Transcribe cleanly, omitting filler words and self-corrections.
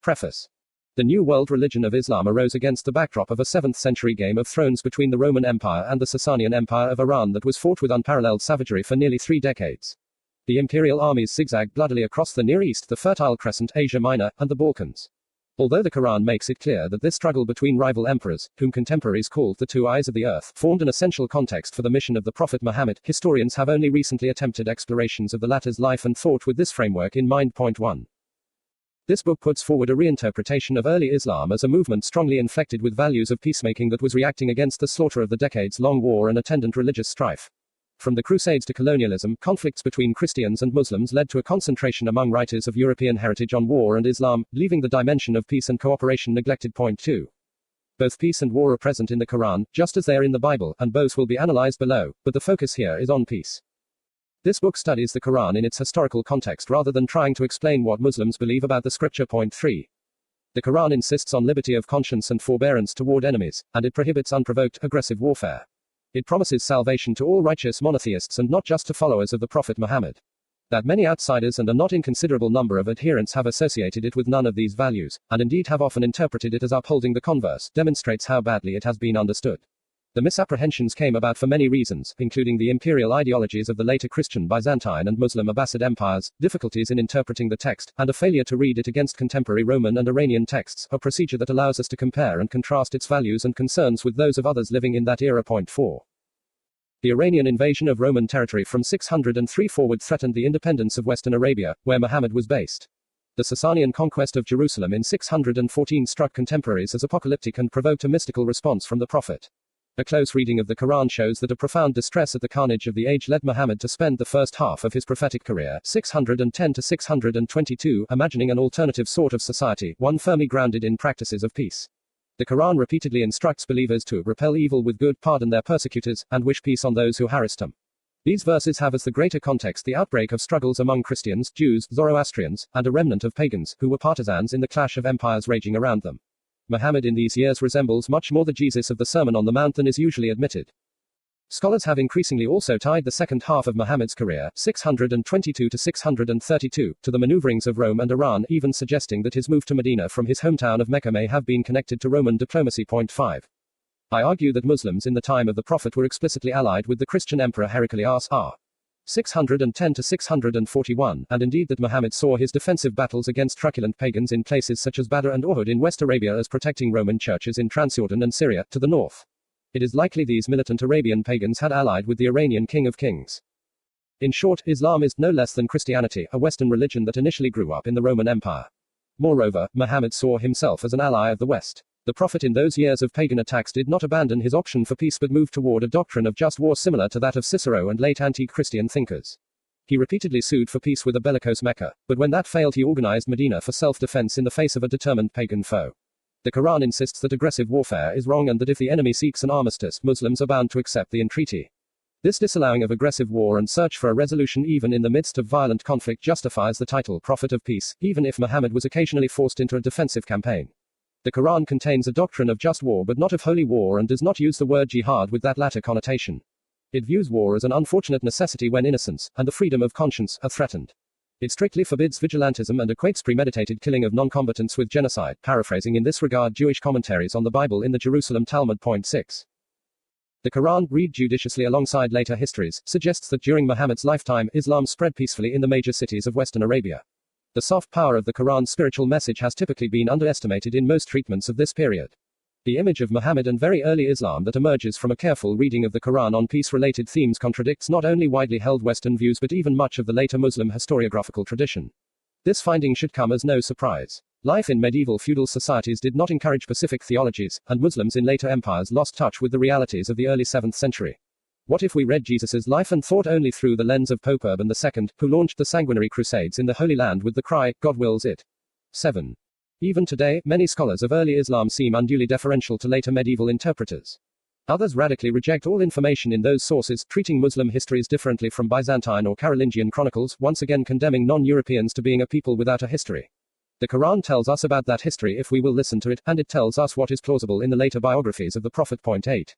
Preface. The New World religion of Islam arose against the backdrop of a 7th century Game of Thrones between the Roman Empire and the Sasanian Empire of Iran that was fought with unparalleled savagery for nearly 3 decades. The imperial armies zigzagged bloodily across the Near East, the Fertile Crescent, Asia Minor, and the Balkans. Although the Quran makes it clear that this struggle between rival emperors, whom contemporaries called the two eyes of the earth, formed an essential context for the mission of the Prophet Muhammad, historians have only recently attempted explorations of the latter's life and thought with this framework in mind. Point 1. This book puts forward a reinterpretation of early Islam as a movement strongly inflected with values of peacemaking that was reacting against the slaughter of the decades-long war and attendant religious strife. From the Crusades to colonialism, conflicts between Christians and Muslims led to a concentration among writers of European heritage on war and Islam, leaving the dimension of peace and cooperation neglected. Point 2. Both peace and war are present in the Quran, just as they are in the Bible, and both will be analyzed below, but the focus here is on peace. This book studies the Quran in its historical context rather than trying to explain what Muslims believe about the scripture. Point 3. The Quran insists on liberty of conscience and forbearance toward enemies, and it prohibits unprovoked, aggressive warfare. It promises salvation to all righteous monotheists and not just to followers of the Prophet Muhammad. That many outsiders and a not inconsiderable number of adherents have associated it with none of these values, and indeed have often interpreted it as upholding the converse, demonstrates how badly it has been understood. The misapprehensions came about for many reasons, including the imperial ideologies of the later Christian Byzantine and Muslim Abbasid empires, difficulties in interpreting the text, and a failure to read it against contemporary Roman and Iranian texts, a procedure that allows us to compare and contrast its values and concerns with those of others living in that era. Point 4. The Iranian invasion of Roman territory from 603 forward threatened the independence of Western Arabia, where Muhammad was based. The Sasanian conquest of Jerusalem in 614 struck contemporaries as apocalyptic and provoked a mystical response from the Prophet. A close reading of the Quran shows that a profound distress at the carnage of the age led Muhammad to spend the first half of his prophetic career, 610 to 622, imagining an alternative sort of society, one firmly grounded in practices of peace. The Quran repeatedly instructs believers to repel evil with good, pardon their persecutors, and wish peace on those who harassed them. These verses have as the greater context the outbreak of struggles among Christians, Jews, Zoroastrians, and a remnant of pagans, who were partisans in the clash of empires raging around them. Muhammad in these years resembles much more the Jesus of the Sermon on the Mount than is usually admitted. Scholars have increasingly also tied the second half of Muhammad's career, 622 to 632, to the maneuverings of Rome and Iran, even suggesting that his move to Medina from his hometown of Mecca may have been connected to Roman diplomacy. Point 5. I argue that Muslims in the time of the Prophet were explicitly allied with the Christian Emperor Heraclius r. 610 to 641, and indeed that Muhammad saw his defensive battles against truculent pagans in places such as Badr and Uhud in West Arabia as protecting Roman churches in Transjordan and Syria, to the north. It is likely these militant Arabian pagans had allied with the Iranian King of Kings. In short, Islam is no less than Christianity, a Western religion that initially grew up in the Roman Empire. Moreover, Muhammad saw himself as an ally of the West. The Prophet in those years of pagan attacks did not abandon his option for peace but moved toward a doctrine of just war similar to that of Cicero and late antique Christian thinkers. He repeatedly sued for peace with a bellicose Mecca, but when that failed he organized Medina for self-defense in the face of a determined pagan foe. The Quran insists that aggressive warfare is wrong and that if the enemy seeks an armistice, Muslims are bound to accept the entreaty. This disallowing of aggressive war and search for a resolution even in the midst of violent conflict justifies the title Prophet of Peace, even if Muhammad was occasionally forced into a defensive campaign. The Quran contains a doctrine of just war but not of holy war and does not use the word jihad with that latter connotation. It views war as an unfortunate necessity when innocence, and the freedom of conscience, are threatened. It strictly forbids vigilantism and equates premeditated killing of non-combatants with genocide, paraphrasing in this regard Jewish commentaries on the Bible in the Jerusalem Talmud. Point 6. The Quran, read judiciously alongside later histories, suggests that during Muhammad's lifetime, Islam spread peacefully in the major cities of Western Arabia. The soft power of the Quran's spiritual message has typically been underestimated in most treatments of this period. The image of Muhammad and very early Islam that emerges from a careful reading of the Quran on peace-related themes contradicts not only widely held Western views but even much of the later Muslim historiographical tradition. This finding should come as no surprise. Life in medieval feudal societies did not encourage pacific theologies, and Muslims in later empires lost touch with the realities of the early 7th century. What if we read Jesus' life and thought only through the lens of Pope Urban II, who launched the sanguinary crusades in the Holy Land with the cry, God wills it? 7. Even today, many scholars of early Islam seem unduly deferential to later medieval interpreters. Others radically reject all information in those sources, treating Muslim histories differently from Byzantine or Carolingian chronicles, once again condemning non-Europeans to being a people without a history. The Quran tells us about that history if we will listen to it, and it tells us what is plausible in the later biographies of the Prophet. Point 8.